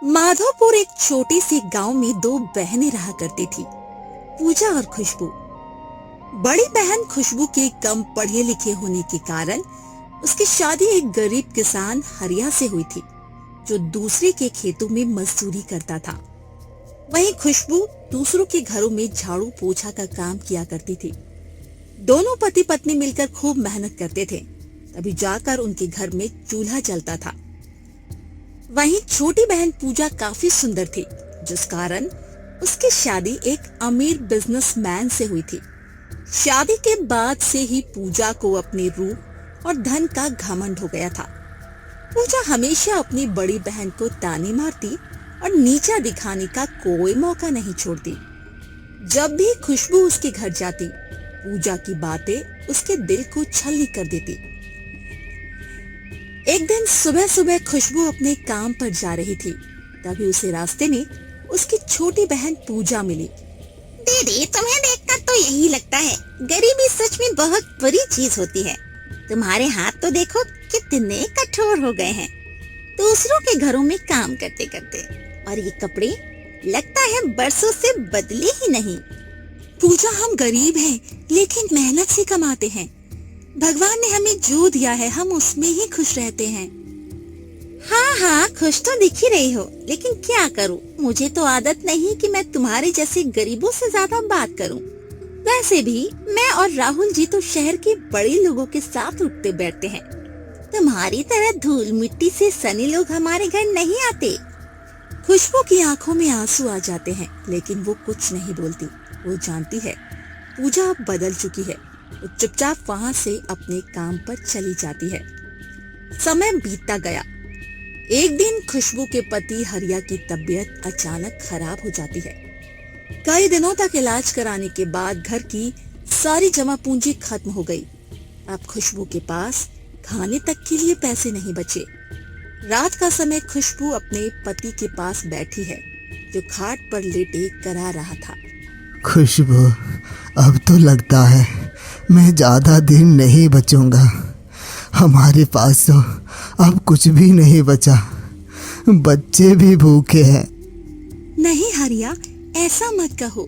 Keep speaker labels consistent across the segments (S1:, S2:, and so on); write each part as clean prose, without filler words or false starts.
S1: माधोपुर एक छोटे से गांव में दो बहनें रहा करती थी, पूजा और खुशबू। बड़ी बहन खुशबू के कम पढ़े लिखे होने के कारण उसकी शादी एक गरीब किसान हरिया से हुई थी, जो दूसरे के खेतों में मजदूरी करता था। वहीं खुशबू दूसरों के घरों में झाड़ू पोछा का काम किया करती थी। दोनों पति पत्नी मिलकर खूब मेहनत करते थे, तभी जाकर उनके घर में चूल्हा जलता था। वहीं छोटी बहन पूजा काफी सुंदर थी, जिस कारण उसकी शादी एक अमीर बिजनेसमैन से हुई थी। शादी के बाद से ही पूजा को अपने रूप और धन का घमंड हो गया था। पूजा हमेशा अपनी बड़ी बहन को ताने मारती और नीचा दिखाने का कोई मौका नहीं छोड़ती। जब भी खुशबू उसके घर जाती, पूजा की बातें उसके दिल को छलनी कर देती। एक दिन सुबह सुबह खुशबू अपने काम पर जा रही थी, तभी उसे रास्ते में उसकी छोटी बहन पूजा मिली।
S2: दीदी, तुम्हें देखकर तो यही लगता है गरीबी सच में बहुत बुरी चीज होती है। तुम्हारे हाथ तो देखो कितने कठोर हो गए हैं, दूसरों के घरों में काम करते करते। और ये कपड़े लगता है बरसों से बदले ही नहीं।
S1: पूजा, हम गरीब हैं, लेकिन मेहनत से कमाते हैं। भगवान ने हमें जो दिया है हम उसमें ही खुश रहते हैं।
S2: हाँ हाँ, खुश तो दिख ही रही हो, लेकिन क्या करूं, मुझे तो आदत नहीं कि मैं तुम्हारे जैसे गरीबों से ज्यादा बात करूं। वैसे भी मैं और राहुल जी तो शहर के बड़े लोगों के साथ उठते बैठते हैं। तुम्हारी तरह धूल मिट्टी से सनी लोग हमारे घर नहीं आते।
S1: खुशबू की आंखों में आंसू आ जाते हैं, लेकिन वो कुछ नहीं बोलती। वो जानती है पूजा अब बदल चुकी है। वो चुपचाप वहाँ से अपने काम पर चली जाती है। समय बीतता गया। एक दिन खुशबू के पति हरिया की तबीयत अचानक खराब हो जाती है। कई दिनों तक इलाज कराने के बाद घर की सारी जमा पूंजी खत्म हो गई। अब खुशबू के पास खाने तक के लिए पैसे नहीं बचे। रात का समय खुशबू अपने पति के पास बैठी है, जो खाट पर लेटे करा रहा था।
S3: खुशबू, अब तो लगता है मैं ज़्यादा दिन नहीं बचूंगा। हमारे पास तो अब कुछ भी नहीं बचा, बच्चे भी भूखे हैं।
S1: नहीं हरिया, ऐसा मत कहो।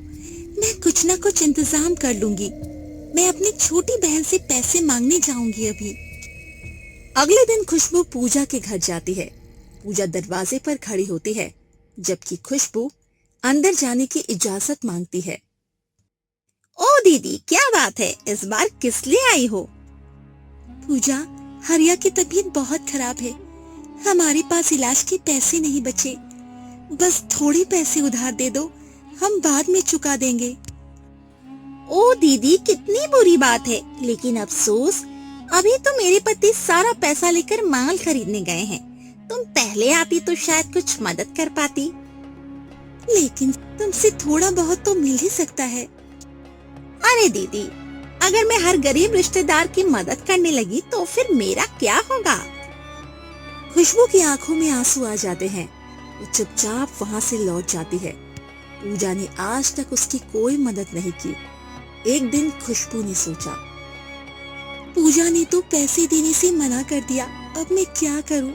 S1: मैं कुछ न कुछ इंतजाम कर लूंगी। मैं अपनी छोटी बहन से पैसे मांगने जाऊंगी अभी। अगले दिन खुशबू पूजा के घर जाती है। पूजा दरवाजे पर खड़ी होती है, जबकि खुशबू अंदर जाने की इजाजत मांगती है।
S2: ओ दीदी, क्या बात है, इस बार किस लिए आई हो?
S1: पूजा, हरिया की तबीयत बहुत खराब है। हमारे पास इलाज के पैसे नहीं बचे। बस थोड़े पैसे उधार दे दो, हम बाद में चुका देंगे।
S2: ओ दीदी, कितनी बुरी बात है, लेकिन अफसोस अभी तो मेरे पति सारा पैसा लेकर माल खरीदने गए हैं। तुम पहले आती तो शायद कुछ मदद कर पाती।
S1: लेकिन तुमसे थोड़ा बहुत तो मिल ही सकता है।
S2: अरे दीदी, अगर मैं हर गरीब रिश्तेदार की मदद करने लगी तो फिर मेरा क्या होगा?
S1: खुशबू की आंखों में आंसू आ जाते हैं। वो चुपचाप वहाँ से लौट जाती है। पूजा ने आज तक उसकी कोई मदद नहीं की। एक दिन खुशबू ने सोचा, पूजा ने तो पैसे देने से मना कर दिया, अब मैं क्या करूं?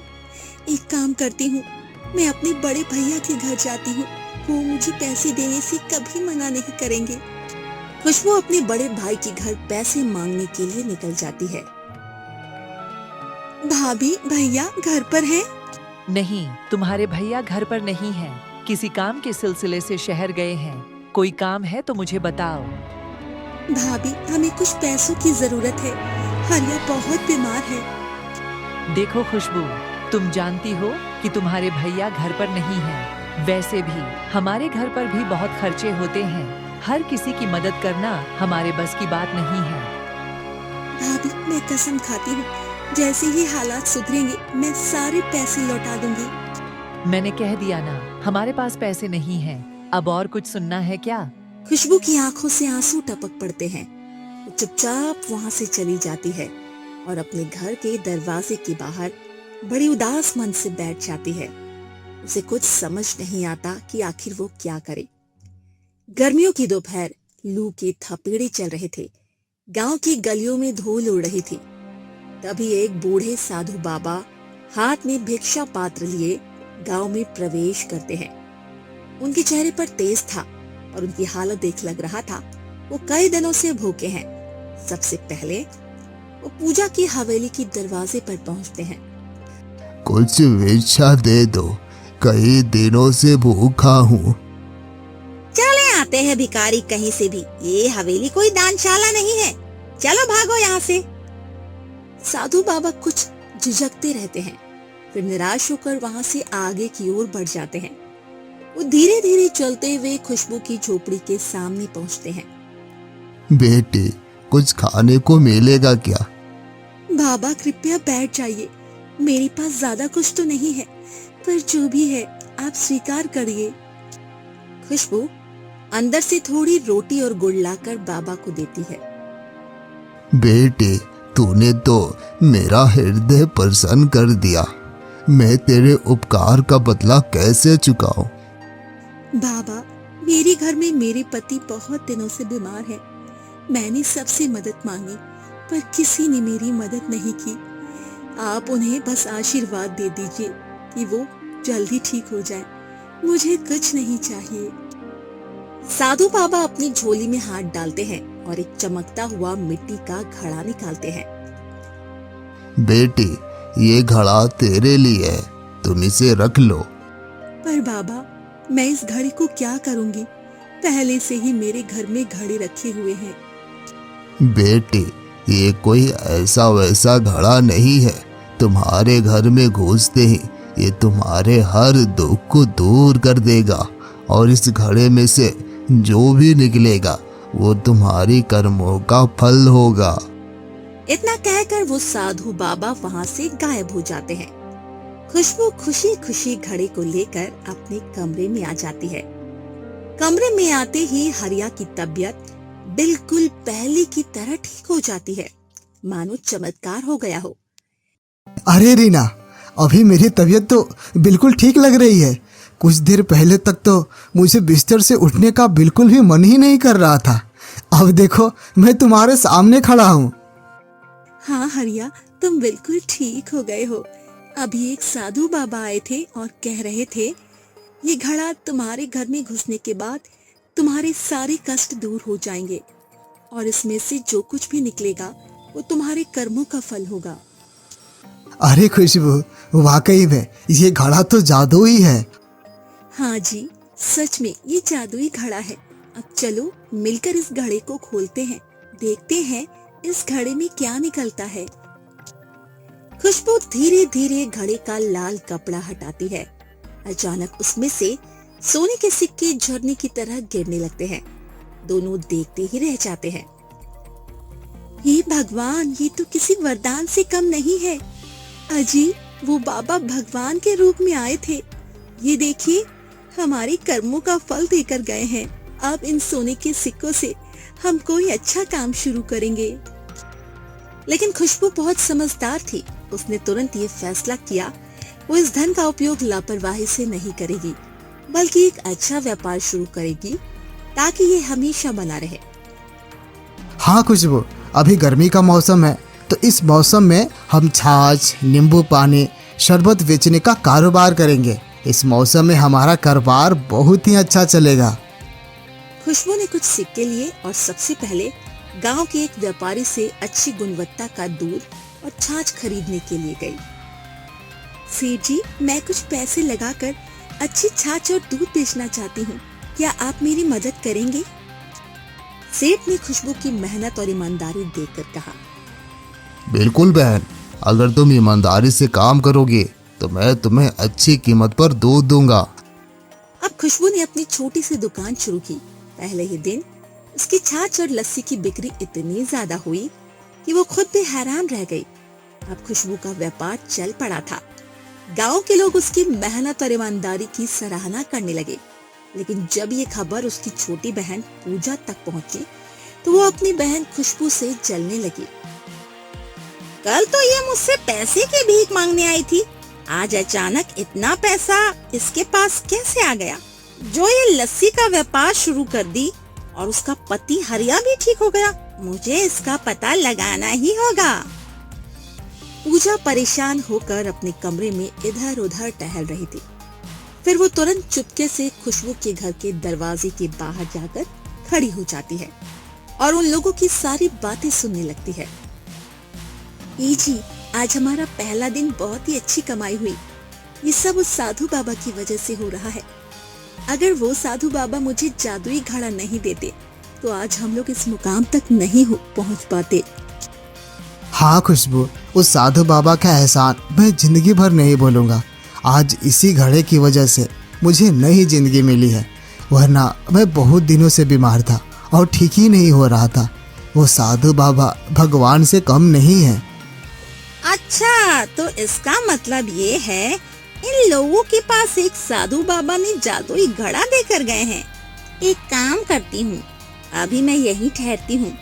S1: एक काम करती हूँ, मैं अपने बड़े भैया के घर जाती हूँ। वो मुझे पैसे देने से कभी मना नहीं करेंगे। खुशबू अपने बड़े भाई के घर पैसे मांगने के लिए निकल जाती है। भाभी, भैया घर पर हैं?
S4: नहीं, तुम्हारे भैया घर पर नहीं हैं। किसी काम के सिलसिले से शहर गए हैं। कोई काम है तो मुझे बताओ।
S1: भाभी, हमें कुछ पैसों की जरूरत है। हरिया बहुत बीमार है।
S4: देखो खुशबू, तुम जानती हो कि तुम्हारे भैया घर पर नहीं हैं। वैसे भी हमारे घर पर भी बहुत खर्चे होते हैं। हर किसी की मदद करना हमारे बस की बात नहीं है।
S1: भाभी, मैं कसम खाती हूँ, जैसे ही हालात सुधरेंगे मैं सारे पैसे लौटा दूंगी।
S4: मैंने कह दिया ना, हमारे पास पैसे नहीं हैं। अब और कुछ सुनना है क्या?
S1: खुशबू की आंखों से आंसू टपक पड़ते हैं। वो चुपचाप वहाँ से चली जाती है और अपने घर के दरवाजे के बाहर बड़ी उदास मन से बैठ जाती है। उसे कुछ समझ नहीं आता कि आखिर वो क्या करे। गर्मियों की दोपहर, लू के थपेड़े चल रहे थे। गांव की गलियों में धूल उड़ रही थी। तभी एक बूढ़े साधु बाबा हाथ में भिक्षा पात्र लिए गांव में प्रवेश करते हैं। उनके चेहरे पर तेज था और उनकी हालत देख लग रहा था वो कई दिनों से भूखे हैं। सबसे पहले वो पूजा की हवेली की दरवाजे पर पहुंचते हैं।
S3: कुछ भिक्षा दे दो, कई दिनों से भूखा हूँ।
S2: चले आते हैं भिखारी कहीं से भी, ये हवेली कोई दानशाला नहीं है, चलो भागो यहाँ से।
S1: साधु बाबा कुछ झिझकते रहते हैं, फिर निराश होकर वहां से आगे की ओर बढ़ जाते हैं। वो धीरे धीरे चलते हुए खुशबू की झोपड़ी के सामने पहुंचते हैं।
S3: बेटी, कुछ खाने को मिलेगा क्या?
S1: बाबा कृपया बैठ जाइए, मेरे पास ज्यादा कुछ तो नहीं है, पर जो भी है आप स्वीकार करिए। खुशबू अंदर से थोड़ी रोटी और गुड़ लाकर बाबा को देती है।
S3: बेटी, तूने तो मेरा हृदय प्रसन्न कर दिया। मैं तेरे उपकार का बदला कैसे चुकाऊं?
S1: बाबा, मेरे घर में मेरे पति बहुत दिनों से बीमार है। मैंने सबसे मदद मांगी पर किसी ने मेरी मदद नहीं की। आप उन्हें बस आशीर्वाद दे दीजिए कि वो जल्दी ठीक हो जाए। मुझे कुछ नहीं चाहिए। साधु बाबा अपनी झोली में हाथ डालते हैं और एक चमकता हुआ मिट्टी का घड़ा निकालते हैं।
S3: बेटी, ये घड़ा तेरे लिए है, तुम इसे रख लो।
S1: पर बाबा, मैं इस घड़ी को क्या करूंगी? पहले से ही मेरे घर में घड़े रखे हुए हैं।
S3: बेटी, ये कोई ऐसा वैसा घड़ा नहीं है। तुम्हारे घर में घुसते ही ये तुम्हारे हर दुख को दूर कर देगा और इस घड़े में से जो भी निकलेगा वो तुम्हारी कर्मों का फल होगा।
S1: इतना कहकर वो साधु बाबा वहाँ से गायब हो जाते हैं। खुशबू खुशी खुशी घड़े को लेकर अपने कमरे में आ जाती है। कमरे में आते ही हरिया की तबीयत बिल्कुल पहले की तरह ठीक हो जाती है, मानो चमत्कार हो गया हो।
S3: अरे रीना, अभी मेरी तबीयत तो बिल्कुल ठीक लग रही है। कुछ देर पहले तक तो मुझे बिस्तर से उठने का बिल्कुल भी मन ही नहीं कर रहा था। अब देखो, मैं तुम्हारे सामने खड़ा हूँ।
S1: हाँ हरिया, तुम बिल्कुल ठीक हो गए हो। अभी एक साधु बाबा आए थे और कह रहे थे ये घड़ा तुम्हारे घर में घुसने के बाद तुम्हारे सारे कष्ट दूर हो जाएंगे और इसमें से जो कुछ भी निकलेगा वो तुम्हारे कर्मों का फल होगा।
S3: अरे खुशबू, वाकई में ये घड़ा तो जादुई है।
S1: हाँ जी, सच में ये जादुई घड़ा है। अब चलो मिलकर इस घड़े को खोलते हैं, देखते हैं इस घड़े में क्या निकलता है। खुशबू धीरे धीरे घड़े का लाल कपड़ा हटाती है। अचानक उसमें से सोने के सिक्के झरने की तरह गिरने लगते हैं। दोनों देखते ही रह जाते हैं। हे भगवान, ये तो किसी वरदान से कम नहीं है। अजी, वो बाबा भगवान के रूप में आए थे। ये देखिए, हमारे कर्मों का फल देकर गए हैं। अब इन सोने के सिक्कों से हम कोई अच्छा काम शुरू करेंगे। लेकिन खुशबू बहुत समझदार थी। उसने तुरंत ये फैसला किया वो इस धन का उपयोग लापरवाही से नहीं करेगी, बल्कि एक अच्छा व्यापार शुरू करेगी ताकि ये हमेशा बना रहे।
S3: हाँ खुशबू, अभी गर्मी का मौसम है तो इस मौसम में हम छाछ, नींबू पानी, शरबत बेचने का कारोबार करेंगे। इस मौसम में हमारा कारोबार बहुत ही अच्छा चलेगा।
S1: खुशबू ने कुछ सिक्के लिए और सबसे पहले गांव के एक व्यापारी से अच्छी गुणवत्ता का दूध और छाछ खरीदने के लिए गई। सेठ जी, मैं कुछ पैसे लगाकर अच्छी छाछ और दूध बेचना चाहती हूँ, क्या आप मेरी मदद करेंगे? सेठ ने खुशबू की मेहनत और ईमानदारी देखकर कहा,
S3: बिल्कुल बहन, अगर तुम ईमानदारी से काम करोगे तो मैं तुम्हें अच्छी कीमत पर दूध दूंगा।
S1: अब खुशबू ने अपनी छोटी सी दुकान शुरू की। पहले ही दिन उसकी छाछ और लस्सी की बिक्री इतनी ज्यादा हुई कि वो खुद भी हैरान रह गई। अब खुशबू का व्यापार चल पड़ा था। गांव के लोग उसकी मेहनत और ईमानदारी की सराहना करने लगे। लेकिन जब ये खबर उसकी छोटी बहन पूजा तक पहुंची तो वो अपनी बहन खुशबू से जलने लगी।
S2: कल तो ये मुझसे पैसे की भीख मांगने आई थी, आज अचानक इतना पैसा इसके पास कैसे आ गया? जो ये लस्सी का व्यापार शुरू कर दी और उसका पति हरिया भी ठीक हो गया, मुझे इसका पता लगाना ही होगा।
S1: पूजा परेशान होकर अपने कमरे में इधर उधर टहल रही थी। फिर वो तुरंत चुपके से खुशबू के घर के दरवाजे के बाहर जाकर खड़ी हो जाती है और उन लोगों की सारी बातें सुनने लगती है। ई जी, आज हमारा पहला दिन बहुत ही अच्छी कमाई हुई। ये सब उस साधु बाबा की वजह से हो रहा है। अगर वो साधु बाबा मुझे जादुई घड़ा नहीं देते तो आज हम लोग इस मुकाम तक नहीं पहुंच पाते।
S3: हाँ खुशबू, उस साधु बाबा का एहसान मैं जिंदगी भर नहीं भूलूंगा। आज इसी घड़े की वजह से मुझे नई जिंदगी मिली है, वरना मैं बहुत दिनों से बीमार था और ठीक ही नहीं हो रहा था। वो साधु बाबा भगवान से कम नहीं है।
S2: अच्छा, तो इसका मतलब ये है इन लोगों के पास एक साधु बाबा ने जादुई घड़ा देकर गए हैं। एक काम करती हूँ, अभी मैं यहीं ठहरती हूँ।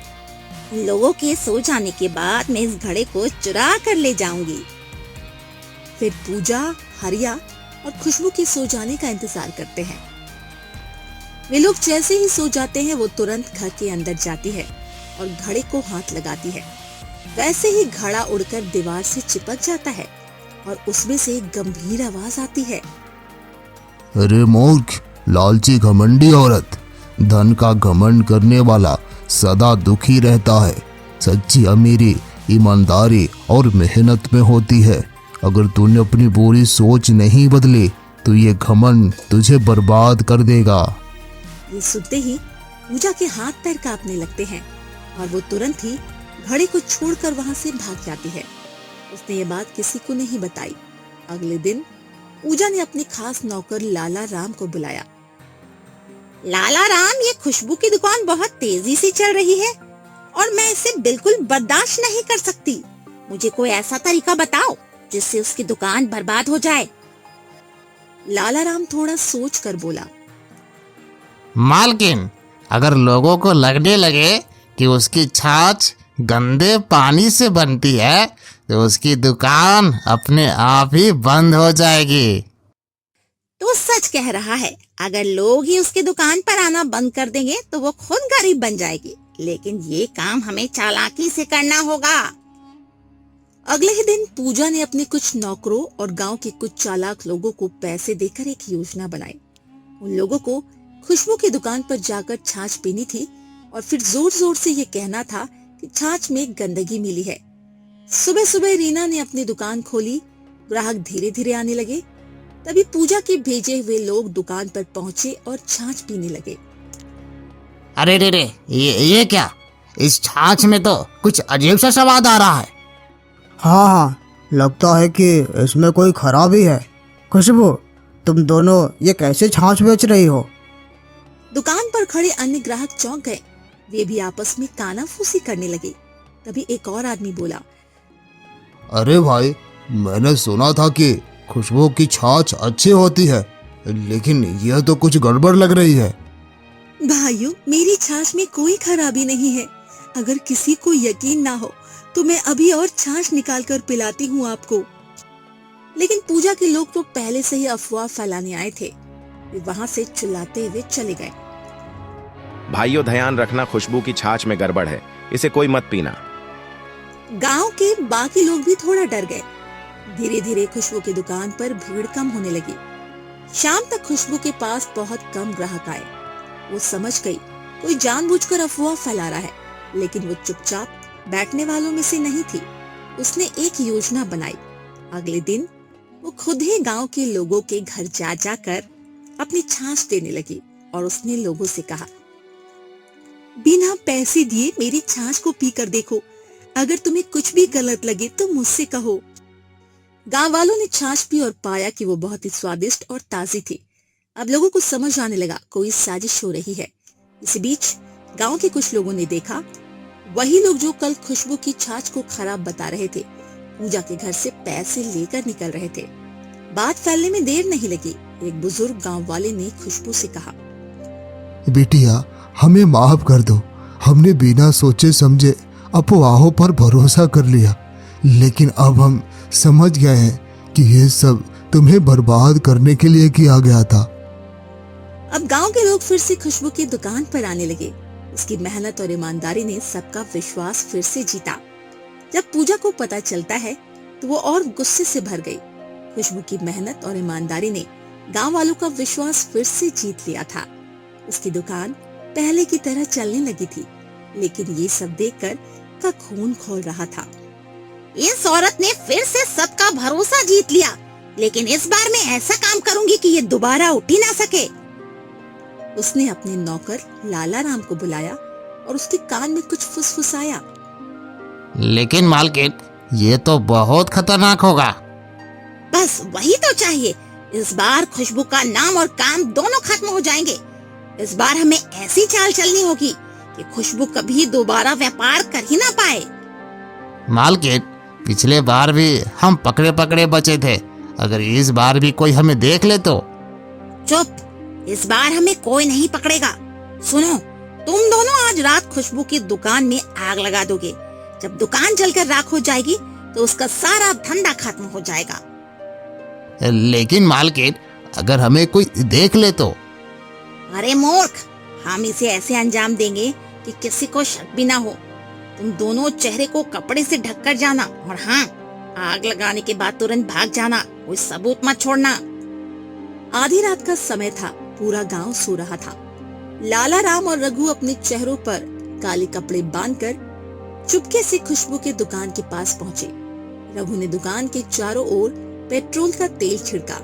S2: लोगों के सो जाने के बाद मैं इस घड़े को चुरा कर ले जाऊंगी।
S1: फिर पूजा, हरिया और खुशबू के सो जाने का इंतजार करते हैं। वे लोग जैसे ही सो जाते हैं वो तुरंत घर के अंदर जाती है और घड़े को हाथ लगाती है। वैसे ही घड़ा उड़कर दीवार से चिपक जाता है और उसमें से एक गंभीर आवाज आती है।
S5: अरे मूर्ख, लालची घमंडी औरत, धन का घमंड करने वाला सदा दुखी रहता है। सच्ची अमीरी ईमानदारी और मेहनत में होती है। अगर तूने अपनी बुरी सोच नहीं बदली तो ये घमंड तुझे बर्बाद कर देगा।
S1: ये सुनते ही पूजा के हाथ पैर कांपने लगते हैं और वो तुरंत ही घड़े को छोड़कर वहां से भाग जाती है। उसने ये बात किसी को नहीं बताई। अगले दिन पूजा ने अपने खास नौकर लाला राम को बुलाया।
S2: लाला राम, ये खुशबू की दुकान बहुत तेजी से चल रही है और मैं इसे बिल्कुल बर्दाश्त नहीं कर सकती। मुझे कोई ऐसा तरीका बताओ जिससे उसकी दुकान बर्बाद हो जाए।
S1: लाला राम थोड़ा सोच कर बोला,
S5: मालकिन, अगर लोगों को लगने लगे कि उसकी छाछ गंदे पानी से बनती है तो उसकी दुकान अपने आप ही बंद हो जाएगी।
S2: तो सच कह रहा है, अगर लोग ही उसकी दुकान पर आना बंद कर देंगे तो वो खुद गरीब बन जाएगी। लेकिन ये काम हमें चालाकी से करना होगा।
S1: अगले ही दिन पूजा ने अपने कुछ नौकरों और गांव के कुछ चालाक लोगों को पैसे देकर एक योजना बनाई। उन लोगों को खुशबू की दुकान पर जाकर छाछ पीनी थी और फिर जोर जोर से ये कहना था कि छाछ में गंदगी मिली है। सुबह सुबह रीना ने अपनी दुकान खोली। ग्राहक धीरे धीरे आने लगे। तभी पूजा के भेजे हुए लोग दुकान पर पहुंचे और छाछ पीने लगे।
S5: अरे रे रे, ये क्या? इस छाछ में तो कुछ अजीब सा स्वाद आ रहा है।
S3: हाँ, लगता है कि इसमें कोई खराबी है। खुशबू, तुम दोनों ये कैसे छाछ बेच रही हो?
S1: दुकान पर खड़े अन्य ग्राहक चौंक गए। वे भी आपस में कानाफूसी करने लगे। तभी एक और आदमी बोला,
S5: अरे भाई, मैंने सुना था कि खुशबू की छाछ अच्छी होती है, लेकिन यह तो कुछ गड़बड़ लग रही है।
S1: भाइयों, मेरी छाछ में कोई खराबी नहीं है। अगर किसी को यकीन ना हो तो मैं अभी और छाछ निकाल कर पिलाती हूँ आपको। लेकिन पूजा के लोग तो पहले से ही अफवाह फैलाने आए थे। वे वहाँ से चिल्लाते हुए चले गए।
S6: भाइयों, ध्यान रखना, खुशबू की छाछ में गड़बड़ है, इसे कोई मत पीना।
S1: गांव के बाकी लोग भी थोड़ा डर गए। धीरे धीरे खुशबू की दुकान पर भीड़ कम होने लगी। शाम तक खुशबू के पास बहुत कम ग्राहक आए। वो समझ गई कोई जानबूझकर अफवाह फैला रहा है, लेकिन वो चुपचाप बैठने वालों में से नहीं थी। उसने एक योजना बनाई। अगले दिन वो खुद ही गांव के लोगों के घर जा जाकर अपनी छाछ देने लगी और उसने लोगों से कहा, बिना पैसे दिए मेरी छाछ को पीकर देखो। अगर तुम्हें कुछ भी गलत लगे तो मुझसे कहो। गांव वालों ने छाछ पी और पाया कि वो बहुत ही स्वादिष्ट और ताजी थी। अब लोगों को समझ आने लगा कोई साजिश हो रही है। इसी बीच गांव के कुछ लोगों ने देखा, वही लोग जो कल खुशबू की छाछ को खराब बता रहे थे, पूजा के घर से पैसे लेकर निकल रहे थे। बात फैलने में देर नहीं लगी। एक बुजुर्ग गांव वाले ने खुशबू से कहा,
S3: बिटिया, हमें माफ कर दो। हमने बिना सोचे समझे अफवाहों पर भरोसा कर लिया, लेकिन अब हम समझ गए हैं कि ये सब तुम्हें बर्बाद करने के लिए किया गया था।
S1: अब गांव के लोग फिर से खुशबू की दुकान पर आने लगे। उसकी मेहनत और ईमानदारी ने सबका विश्वास फिर से जीता। जब पूजा को पता चलता है तो वो और गुस्से से भर गई। खुशबू की मेहनत और ईमानदारी ने गांव वालों का विश्वास फिर से जीत लिया था। उसकी दुकान पहले की तरह चलने लगी थी, लेकिन ये सब देखकर का खून खौल रहा था।
S2: इस औरत ने फिर से सबका भरोसा जीत लिया, लेकिन इस बार मैं ऐसा काम करूंगी कि ये दोबारा उठ ही ना सके।
S1: उसने अपने नौकर लाला राम को बुलाया और उसके कान में कुछ फुसफुसाया।
S5: लेकिन मालकिन, ये तो बहुत खतरनाक होगा।
S2: बस वही तो चाहिए। इस बार खुशबू का नाम और काम दोनों खत्म हो जाएंगे। इस बार हमें ऐसी चाल चलनी होगी कि खुशबू कभी दोबारा व्यापार कर ही ना पाए।
S5: मालकिन, पिछले बार भी हम पकड़े पकड़े बचे थे। अगर इस बार भी कोई हमें देख ले तो?
S2: चुप, इस बार हमें कोई नहीं पकड़ेगा। सुनो, तुम दोनों आज रात खुशबू की दुकान में आग लगा दोगे। जब दुकान जलकर राख हो जाएगी तो उसका सारा धंधा खत्म हो जाएगा।
S5: लेकिन मालकिन, अगर हमें कोई देख ले तो?
S2: अरे मूर्ख, हम इसे ऐसे अंजाम देंगे कि किसी को शक भी ना हो। तुम दोनों चेहरे को कपड़े से ढककर जाना, और हाँ, आग लगाने के बाद तुरंत भाग जाना। कोई सबूत मत छोड़ना।
S1: आधी रात का समय था। पूरा गांव सो रहा था। लाला राम और रघु अपने चेहरों पर काले कपड़े बांधकर चुपके से खुशबू के दुकान के पास पहुंचे। रघु ने दुकान के चारों ओर पेट्रोल का तेल छिड़का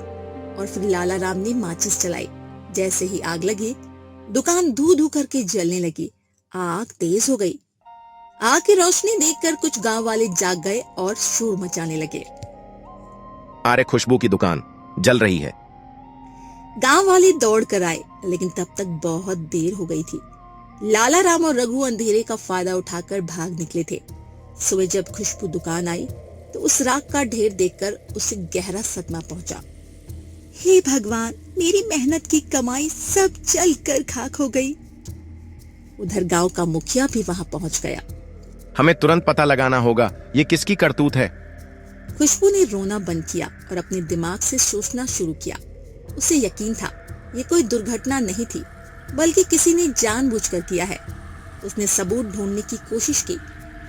S1: और फिर लाला राम ने माचिस चलाई। जैसे ही आग लगी, दुकान धू धू करके जलने लगी। आग तेज हो गई। आग की रोशनी देखकर कुछ गांव वाले जाग गए और शोर मचाने लगे।
S6: अरे खुशबू की दुकान जल रही है।
S1: गांव वाले दौड़ कर आए, लेकिन तब तक बहुत देर हो गई थी। लाला राम और रघु अंधेरे का फायदा उठाकर भाग निकले थे। सुबह जब खुशबू दुकान आई तो उस राख का ढेर देखकर उसे गहरा सदमा पहुंचा। हे भगवान, मेरी मेहनत की कमाई सब जल कर खाक हो गई। उधर गांव का मुखिया भी वहां पहुंच गया।
S6: हमें तुरंत पता लगाना होगा ये किसकी करतूत है।
S1: खुशबू ने रोना बंद किया और अपने दिमाग से सोचना शुरू किया। उसे यकीन था ये कोई दुर्घटना नहीं थी, बल्कि किसी ने जानबूझकर किया है। उसने सबूत ढूंढने की कोशिश की,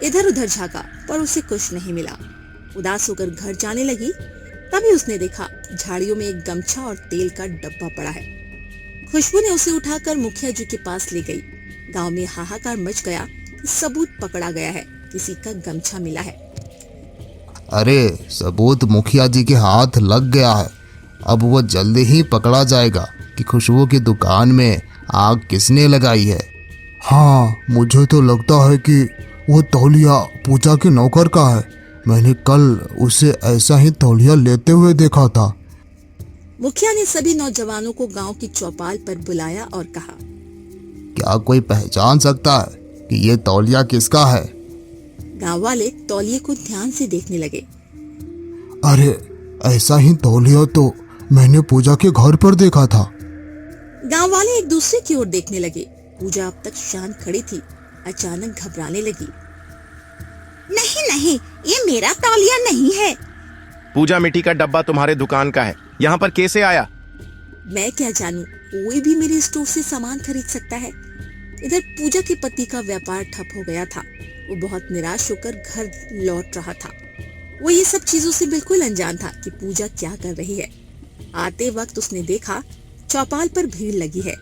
S1: इधर उधर झांका, पर उसे कुछ नहीं मिला। उदास होकर घर जाने लगी, तभी उसने देखा झाड़ियों में एक गमछा और तेल का डब्बा पड़ा है। खुशबू ने उसे उठाकर मुखिया जी के पास ले गई। गांव में हाहाकार मच गया कि सबूत पकड़ा गया है, किसी का गमछा मिला है।
S5: अरे, सबूत मुखिया जी के हाथ लग गया है। अब वो जल्दी ही पकड़ा जाएगा कि खुशबू की दुकान में आग किसने लगाई है।
S3: हाँ, मुझे तो लगता है कि वो तौलिया पूजा के नौकर का है। मैंने कल उसे ऐसा ही तौलिया लेते हुए देखा था।
S1: मुखिया ने सभी नौजवानों को गांव की चौपाल पर बुलाया और कहा,
S5: क्या कोई पहचान सकता है कि ये तौलिया किसका है?
S1: गांव वाले तौलिए को ध्यान से देखने लगे।
S3: अरे, ऐसा ही तौलिया तो मैंने पूजा के घर पर देखा था।
S1: गांव वाले एक दूसरे की ओर देखने लगे। पूजा अब तक शांत खड़ी थी, अचानक घबराने लगी।
S2: नहीं नहीं, ये मेरा तौलिया नहीं है।
S6: पूजा मिट्टी का डब्बा तुम्हारे दुकान का है, यहाँ पर कैसे आया?
S1: मैं क्या जानूं, कोई भी मेरे स्टोर से सामान खरीद सकता है। इधर पूजा के पति का व्यापार ठप हो गया था। वो बहुत निराश होकर घर लौट रहा था। वो ये सब चीजों से बिल्कुल अनजान था कि पूजा क्या कर रही है। आते वक्त उसने देखा चौपाल पर भीड़ लगी है।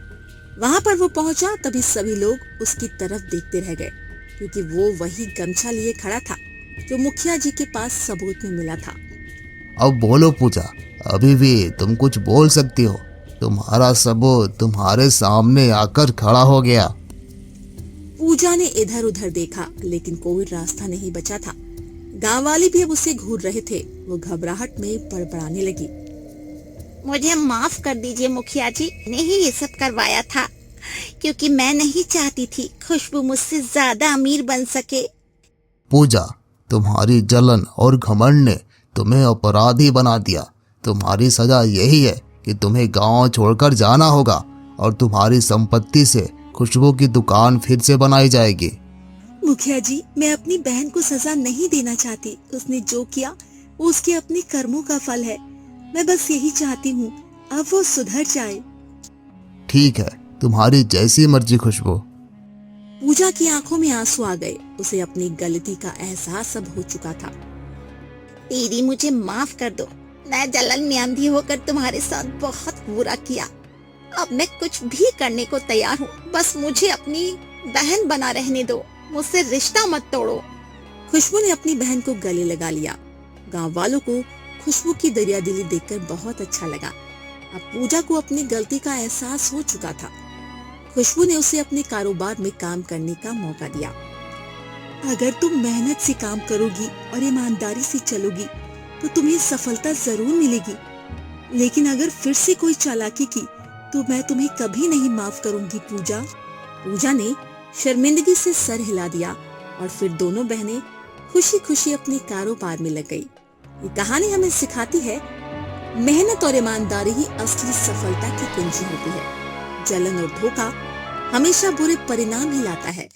S1: वहां पर वो पहुंचा, तभी सभी लोग उसकी तरफ देखते रह गए, क्योंकि वो वही गमछा लिए खड़ा था जो मुखिया जी के पास सबूत में मिला था।
S5: अब बोलो पूजा, अभी भी तुम कुछ बोल सकती हो। तुम्हारा सबूत तुम्हारे सामने आकर खड़ा हो गया।
S1: पूजा ने इधर उधर देखा, लेकिन कोई रास्ता नहीं बचा था। गांव वाले भी अब उसे घूर रहे थे। वो घबराहट में बड़बड़ाने लगी।
S2: मुझे माफ कर दीजिए मुखिया जी, मैंने ही ये सब करवाया था, क्योंकि मैं नहीं चाहती थी खुशबू मुझसे ज्यादा अमीर बन सके।
S5: पूजा, तुम्हारी जलन और घमंड ने तुम्हें अपराधी बना दिया। तुम्हारी सजा यही है कि तुम्हें गांव छोड़कर जाना होगा और तुम्हारी संपत्ति से खुशबू की दुकान फिर से बनाई जाएगी।
S1: मुखिया जी, मैं अपनी बहन को सजा नहीं देना चाहती। उसने जो किया वो उसके अपने कर्मों का फल है। मैं बस यही चाहती हूँ, अब वो सुधर जाए।
S5: ठीक है, तुम्हारी जैसी मर्जी खुशबू।
S1: पूजा की आंखों में आंसू आ गए। उसे अपनी गलती का एहसास अब हो चुका था।
S2: दीदी, मुझे माफ कर दो। मैं जलन में अंधी होकर तुम्हारे साथ बहुत बुरा किया। अब मैं कुछ भी करने को तैयार हूँ, बस मुझे अपनी बहन बना रहने दो, मुझसे रिश्ता मत तोड़ो।
S1: खुशबू ने अपनी बहन को गले लगा लिया। गांव वालों को खुशबू की दरियादिली देखकर बहुत अच्छा लगा। अब पूजा को अपनी गलती का एहसास हो चुका था। खुशबू ने उसे अपने कारोबार में काम करने का मौका दिया। अगर तुम मेहनत से काम करोगी और ईमानदारी से चलोगी तो तुम्हें सफलता जरूर मिलेगी, लेकिन अगर फिर से कोई चालाकी की तो मैं तुम्हें कभी नहीं माफ करूंगी पूजा। पूजा ने शर्मिंदगी से सर हिला दिया और फिर दोनों बहनें खुशी खुशी अपने कारोबार में लग गई। ये कहानी हमें सिखाती है मेहनत और ईमानदारी ही असली सफलता की कुंजी होती है। जलन और धोखा हमेशा बुरे परिणाम ही लाता है।